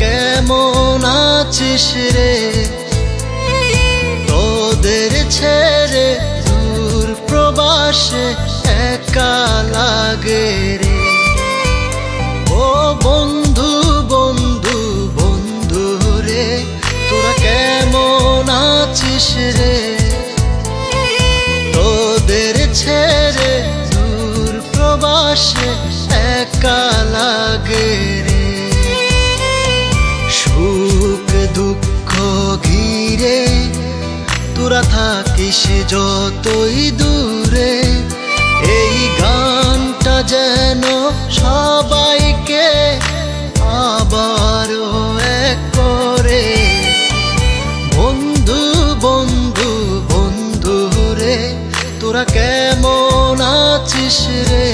কেমন আছিস রে? তোদের ছেড়ে দূর প্রবাসে একা লাগে রে। ও বন্ধু বন্ধু বন্ধু রে, তোরা কেমন আছিস রে? তোদের ছেড়ে দূর প্রবাসে একা লাগে রে। সুখ দুঃখ ঘিরে তোরা থাকিস যতই দূরে, এই গানটা যেন সবাইকে আবারও এক করে। বন্ধু বন্ধু বন্ধু রে, তোরা কেমন আছিস রে?